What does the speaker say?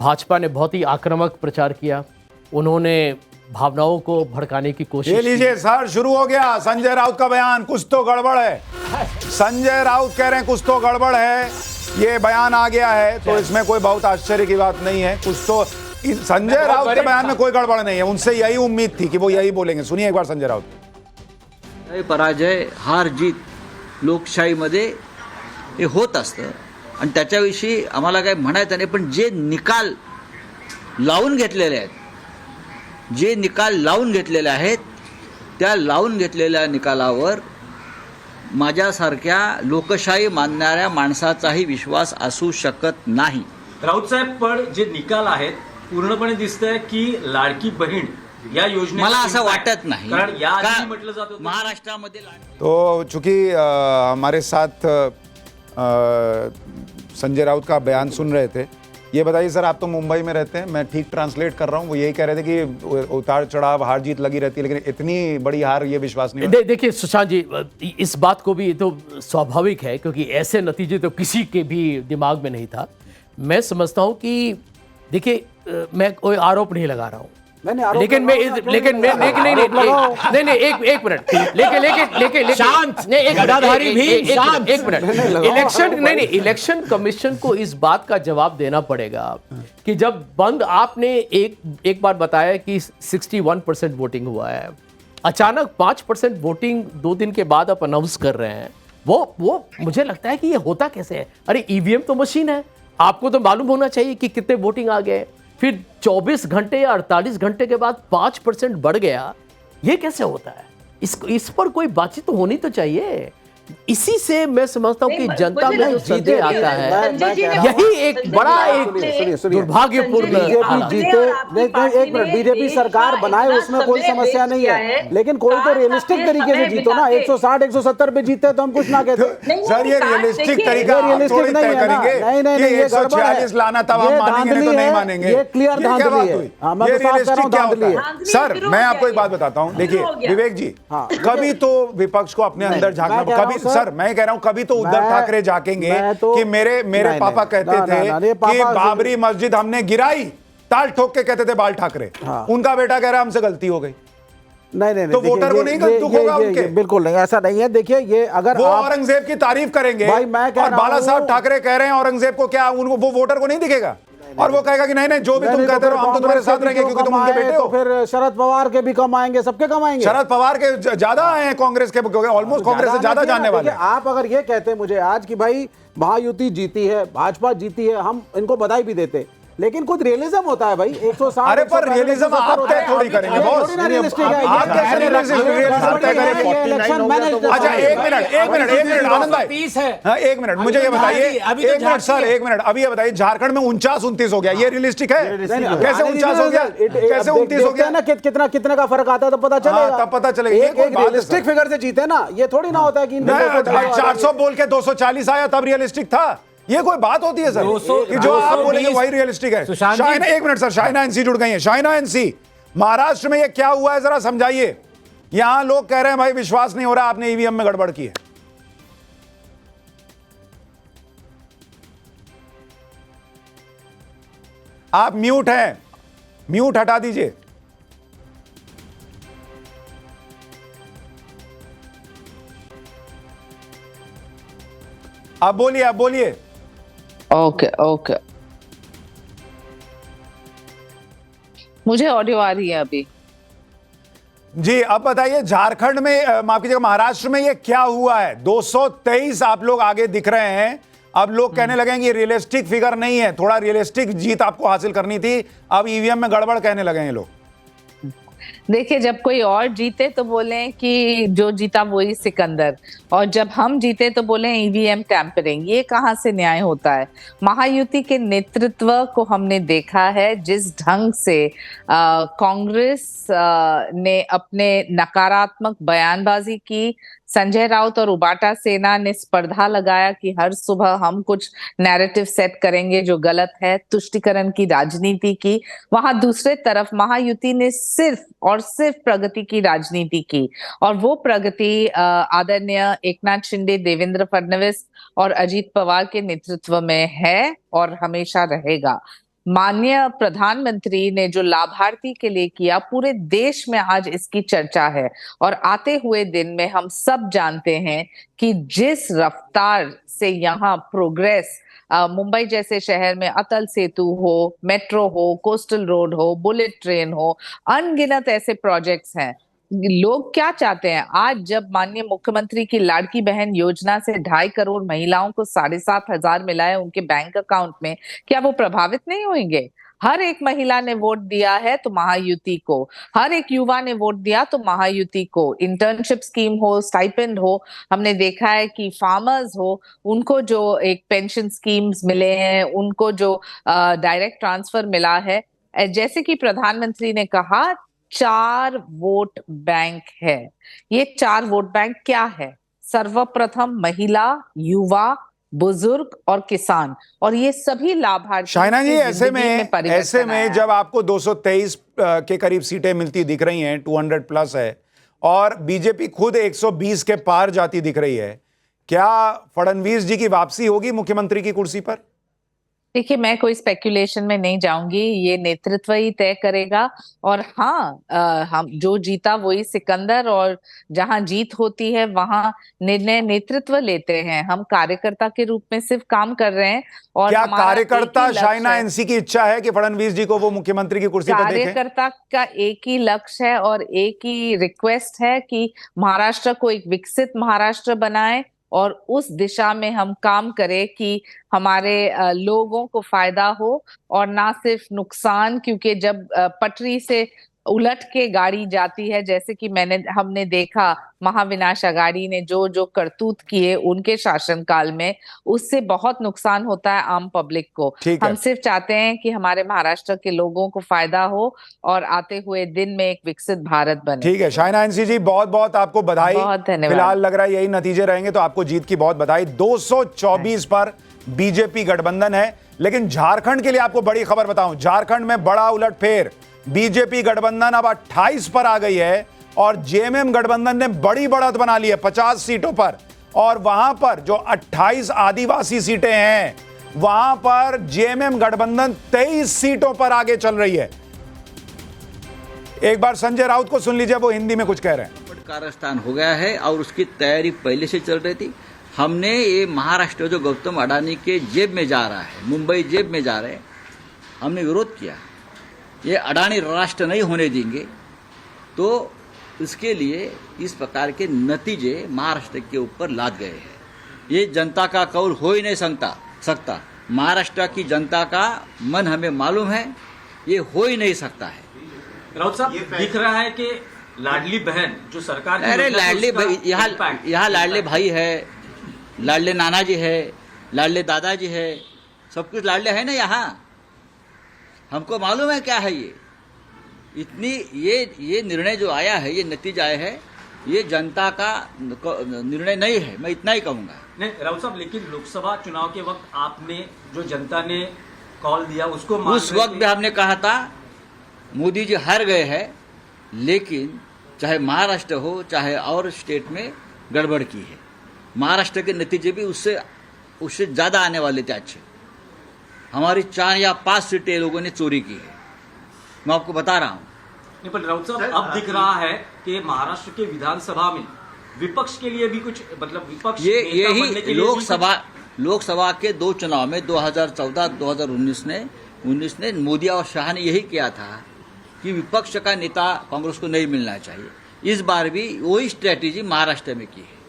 भाजपा ने बहुत ही आक्रामक प्रचार किया, उन्होंने भावनाओं को भड़काने की कोशिश ये की। लीजिए सर, शुरू हो गया संजय राउत का बयान, कुछ तो गड़बड़ है। संजय राउत कह रहे हैं कुछ तो गड़बड़ है, ये बयान आ गया है, तो इसमें कोई बहुत आश्चर्य की बात नहीं है। कुछ तो संजय राउत के बयान में कोई गड़बड़ नहीं है, उनसे यही उम्मीद थी कि वो यही बोलेंगे। सुनिए एक बार संजय राउत। पराजय हार जीत लोकशाहीमध्ये हे होत असतं आणि त्याच्याविषयी आम्हाला काय म्हणायचं नाही, पण जे निकाल लावून घेतलेले आहेत, जे निकाल लावून घेतलेले आहेत, त्या लावून घेतलेल्या निकालावर माझ्यासारख्या लोकशाही मानणाऱ्या माणसाचाही विश्वास असू शकत नाही. राऊत साहेब, पण जे निकाल आहेत पूर्णपणे दिसतंय की लाडकी बहीण या योजने मला असं वाटत नाही, कारण या आधी म्हटलं जात होतं महाराष्ट्रामध्ये तो चूंकि हमारे साथ संजय राउत का बयान सुन रहे थे, ये बताइए सर, आप तो मुंबई में रहते हैं, मैं ठीक ट्रांसलेट कर रहा हूँ, वो यही कह रहे थे कि उतार चढ़ाव हार जीत लगी रहती है, लेकिन इतनी बड़ी हार ये विश्वास नहीं। देखिए सुशांत जी, इस बात को भी तो स्वाभाविक है, क्योंकि ऐसे नतीजे तो किसी के भी दिमाग में नहीं था। मैं समझता हूँ कि देखिए, मैं कोई आरोप नहीं लगा रहा हूँ, लेकिन मैं नहीं एक मिनट, लेकिन शांत, नहीं एक मिनट, इलेक्शन कमीशन को इस बात का जवाब देना पड़ेगा कि जब बंद आपने एक बार बताया कि 61% वोटिंग हुआ है, अचानक 5% वोटिंग 2 दिन के बाद आप अनाउंस कर रहे हैं, वो मुझे लगता है कि ये होता कैसे है। अरे ईवीएम तो मशीन है, आपको तो मालूम होना चाहिए कि कितने वोटिंग आ गए, फिर 24 घंटे या 48 घंटे के बाद 5% बढ़ गया, ये कैसे होता है? इस पर कोई बातचीत तो होनी तो चाहिए। इसी से मैं समझता हूं कि जनता में जो संदेह आता है, यही एक बड़ा एक दुर्भाग्यपूर्ण। एक मिनट, बीजेपी सरकार बनाए उसमें कोई समस्या नहीं है, लेकिन कोई तो रियलिस्टिक तरीके से जीतो ना। 160 170 पे जीते तो हम कुछ ना कहते। सर ये रियलिस्टिक तरीका रियलिस्टिक नहीं है ना, नहीं, ये 146 लाना तब हम मानेंगे, नहीं तो नहीं मानेंगे। ये क्लियर धांधली है, मैं तो साफ कह रहा हूं धांधली है। सर मैं आपको एक बात बताता हूं, देखिए विवेक जी, कभी तो विपक्ष को अपने अंदर झांकना, कभी सर मैं कह रहा हूं कभी तो उद्धव ठाकरे झांकेंगे कि मेरे पापा कहते थे कि बाबरी मस्जिद हमने गिराई, ताल ठोक के कहते थे बाल ठाकरे, उनका बेटा कह रहा है हमसे गलती हो गई। नहीं, तो वोटर को नहीं दुख होगा उनके? बिल्कुल नहीं, ऐसा नहीं है। देखिए ये अगर वो औरंगजेब की तारीफ करेंगे और बाला साहब ठाकरे कह रहे हैं औरंगजेब को, क्या उनको वो वोटर को नहीं दिखेगा? और वो कहेगा कि नहीं जो भी तुम कहते हो हम तो तुम्हारे साथ रहेंगे क्योंकि तुम उनके बेटे हो। तो फिर शरद पवार के भी कम आएंगे, सबके कम आएंगे। शरद पवार के ज्यादा आए हैं कांग्रेस के, ऑलमोस्ट कांग्रेस से ज्यादा जानने वाले। आप अगर ये कहते हैं मुझे आज कि भाई महायुति जीती है, भाजपा जीती है, हम इनको बधाई भी देते, लेकिन कुछ रियलिज्म होता है भाई। 160 अरे पर रियलिज्म आप तय थोड़ी करेंगे बॉस, आप कैसे रियलिज्म तय करेंगे? अच्छा एक मिनट आनंद भाई, हाँ एक मिनट मुझे ये बताइए, एक मिनट सर, एक मिनट, अभी ये बताइए झारखंड में 49-29 हो गया, ये रियलिस्टिक है? कैसे 49 हो गया, कैसे 29 हो गया ना? कितने का फर्क आता है तो पता चलेगा, तब पता चलेगा। एक रियलिस्टिक फिगर से जीते ना, ये थोड़ी ना होता है कि 400 बोल के 240 आया तब रियलिस्टिक था, ये कोई बात होती है सर कि जो आप बोलेंगे वही रियलिस्टिक है? शाइना, एक मिनट सर, शाइना एनसी जुड़ गई है। शाइना एनसी, महाराष्ट्र में ये क्या हुआ है जरा समझाइए। यहां लोग कह रहे हैं भाई विश्वास नहीं हो रहा, आपने ईवीएम में गड़बड़ की है। आप म्यूट हैं, म्यूट हटा दीजिए। आप बोलिए। ओके मुझे ऑडियो आ रही है अभी जी। अब बताइए झारखंड में, माफ कीजिएगा महाराष्ट्र में ये क्या हुआ है? 223 आप लोग आगे दिख रहे हैं, अब लोग कहने लगेंगे रियलिस्टिक फिगर नहीं है, थोड़ा रियलिस्टिक जीत आपको हासिल करनी थी, अब ईवीएम में गड़बड़ कहने लगे हैं लोग। देखिए, जब कोई और जीते तो बोले कि जो जीता वही सिकंदर, और जब हम जीते तो बोले ईवीएम टैंपरिंग। ये कहाँ से न्याय होता है? महायुति के नेतृत्व को हमने देखा है, जिस ढंग से कांग्रेस ने अपने नकारात्मक बयानबाजी की, संजय राउत और उबाटा सेना ने स्पर्धा लगाया कि हर सुबह हम कुछ नैरेटिव सेट करेंगे जो गलत है, तुष्टीकरण की राजनीति की। वहां दूसरे तरफ महायुति ने सिर्फ और सिर्फ प्रगति की राजनीति की, और वो प्रगति आदरणीय एकनाथ शिंदे, देवेंद्र फडणवीस और अजीत पवार के नेतृत्व में है और हमेशा रहेगा। माननीय प्रधानमंत्री ने जो लाभार्थी के लिए किया, पूरे देश में आज इसकी चर्चा है। और आते हुए दिन में हम सब जानते हैं कि जिस रफ्तार से यहाँ प्रोग्रेस, मुंबई जैसे शहर में अटल सेतु हो, मेट्रो हो, कोस्टल रोड हो, बुलेट ट्रेन हो, अनगिनत ऐसे प्रोजेक्ट्स हैं। लोग क्या चाहते हैं? आज जब माननीय मुख्यमंत्री की लाड़की बहन योजना से 2.5 करोड़ महिलाओं को 7,500 मिला है उनके बैंक अकाउंट में, क्या वो प्रभावित नहीं होंगे? हर एक महिला ने वोट दिया है तो महायुति को, हर एक युवा ने वोट दिया तो महायुति को। इंटर्नशिप स्कीम हो, स्टाइपेंड हो, हमने देखा है कि फार्मर्स हो, उनको जो एक पेंशन स्कीम्स मिले हैं, उनको जो डायरेक्ट ट्रांसफर मिला है, जैसे कि प्रधानमंत्री ने कहा 4 वोट बैंक है। ये 4 वोट बैंक क्या है? सर्वप्रथम महिला, युवा, बुजुर्ग और किसान, और ये सभी लाभार्थी। शाइना जी, ऐसे में जब आपको 223 के करीब सीटें मिलती दिख रही हैं, 200 प्लस है, और बीजेपी खुद 120 के पार जाती दिख रही है, क्या फडणवीस जी की वापसी होगी मुख्यमंत्री की कुर्सी पर? देखिए, मैं कोई स्पेक्यूलेशन में नहीं जाऊंगी, ये नेतृत्व ही तय करेगा। और हाँ, हम जो जीता वही सिकंदर, और जहां जीत होती है वहां निर्णय नेतृत्व लेते हैं। हम कार्यकर्ता के रूप में सिर्फ काम कर रहे हैं। और क्या हमारा कार्यकर्ता एक ही शाइना लक्ष्य है। एनसी की इच्छा है कि फडणवीस जी को वो मुख्यमंत्री की कुर्सी पर देखें? कार्यकर्ता का एक ही लक्ष्य है और एक ही रिक्वेस्ट है कि महाराष्ट्र को एक विकसित महाराष्ट्र बनाए, और उस दिशा में हम काम करें कि हमारे लोगों को फायदा हो और ना सिर्फ नुकसान। क्योंकि जब पटरी से उलट के गाड़ी जाती है, जैसे कि हमने देखा महाविनाश अघाड़ी ने जो जो करतूत किए उनके शासनकाल में, उससे बहुत नुकसान होता है आम पब्लिक को। हम सिर्फ चाहते हैं कि हमारे महाराष्ट्र के लोगों को फायदा हो और आते हुए दिन में एक विकसित भारत बने। ठीक है शाइना एनसी जी, बहुत बहुत आपको बधाई। बहुत धन्यवाद। फिलहाल लग रहा है यही नतीजे रहेंगे तो आपको जीत की बहुत बधाई। 224 पर बीजेपी गठबंधन है। लेकिन झारखंड के लिए आपको बड़ी खबर बताऊं, झारखंड में बड़ा उलटफेर, बीजेपी गठबंधन अब 28 पर आ गई है और जेएमएम गठबंधन ने बड़ी बढ़त बना ली है 50 सीटों पर। और वहां पर जो 28 आदिवासी सीटें हैं, वहां पर जेएमएम गठबंधन 23 सीटों पर आगे चल रही है। एक बार संजय राउत को सुन लीजिए, वो हिंदी में कुछ कह रहे हैं। कारस्थान हो गया है और उसकी तैयारी पहले से चल रही थी। हमने ये महाराष्ट्र जो गौतम अडानी के जेब में जा रहा है, मुंबई जेब में जा रहे हैं, हमने विरोध किया। ये अडानी राष्ट्र नहीं होने देंगे। तो इसके लिए इस प्रकार के नतीजे महाराष्ट्र के ऊपर लाद गए हैं। ये जनता का कौल हो ही नहीं सकता। महाराष्ट्र की जनता का मन हमें मालूम है, ये हो ही नहीं सकता है। राउत साहब, दिख रहा है कि लाडली बहन जो सरकार की, अरे लाडली भाई, यहाँ लाडले भाई है, लाडले नाना जी है, लाडले दादाजी है, सब कुछ लाडले है ना यहाँ। हमको मालूम है क्या है ये निर्णय जो आया है, ये नतीजा आया है, ये जनता का निर्णय नहीं है, मैं इतना ही कहूंगा। नहीं राउत साहब, लेकिन लोकसभा चुनाव के वक्त आपने जो जनता ने कॉल दिया उसको उस वक्त भी हमने कहा था मोदी जी हार गए हैं, लेकिन चाहे महाराष्ट्र हो चाहे और स्टेट में गड़बड़ की है। महाराष्ट्र के नतीजे भी उससे ज्यादा आने वाले थे अच्छे। हमारी 4 या 5 सीटें लोगों ने चोरी की है, मैं आपको बता रहा हूं। नहीं, पर राउत साहब, अब दिख रहा है कि महाराष्ट्र के विधानसभा में विपक्ष के लिए भी कुछ, मतलब विपक्ष यही लोकसभा के 2 चुनाव में 2014-2019 ने मोदी और शाह ने यही किया था कि विपक्ष का नेता कांग्रेस को नहीं मिलना चाहिए। इस बार भी वही स्ट्रेटेजी महाराष्ट्र में की है।